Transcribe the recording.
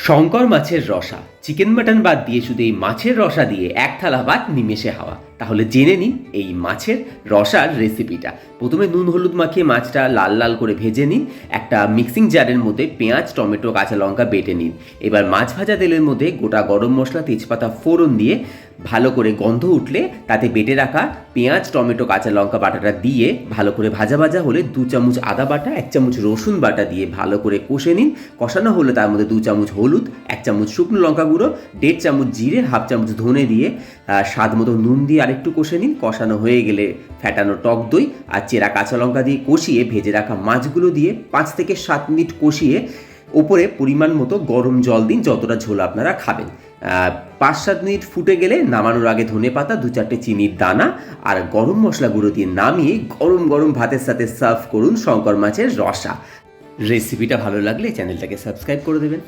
শঙ্কর মাছের রসা, chicken mutton বাদ দিয়ে শুধু এই মাছের রসা দিয়ে এক থালা ভাত নিমেষে হাওয়া। তাহলে জেনে নিন এই মাছের রসার রেসিপিটা। প্রথমে নুন হলুদ মাখিয়ে মাছটা লাল লাল করে ভেজে নিন। একটা মিক্সিং জারের মধ্যে পেঁয়াজ, টমেটো, কাঁচা লঙ্কা বেটে নিন। এবার মাছ ভাজা তেলের মধ্যে গোটা গরম মশলা, তেজপাতা ফোড়ন দিয়ে ভালো করে গন্ধ উঠলে তাতে বেটে রাখা পেঁয়াজ, টমেটো, কাঁচা লঙ্কা বাটাটা দিয়ে ভালো করে ভাজা ভাজা হলে 2 চামচ আদা বাটা, 1 চামচ রসুন বাটা দিয়ে ভালো করে কষে নিন। কষানো হলে তার মধ্যে 2 চামচ হলুদ, 1 চামচ শুকনো লঙ্কা গুঁড়ো, 1.5 চামচ জিরে, 1/2 চামচ ধনে দিয়ে স্বাদ মতো নুন দিয়ে আরেকটু কষে নিন। কষানো হয়ে গেলে ফ্যাটানো টক দই আর চেরা কাঁচা লঙ্কা দিয়ে কষিয়ে ভেজে রাখা মাছগুলো দিয়ে 5 থেকে 7 মিনিট কষিয়ে ওপরে পরিমাণ মতো গরম জল দিন, যতটা ঝোল আপনারা খাবেন। 5-7 মিনিট ফুটে গেলে নামানোর আগে ধনেপাতা, 2-4টে চিনির দানা আর গরম মশলা গুঁড়ো দিয়ে নামিয়ে গরম গরম ভাতের সাথে সার্ভ করুন শঙ্কর মাছের রসা। রেসিপিটা ভালো লাগলে চ্যানেলটাকে সাবস্ক্রাইব করে দেবেন।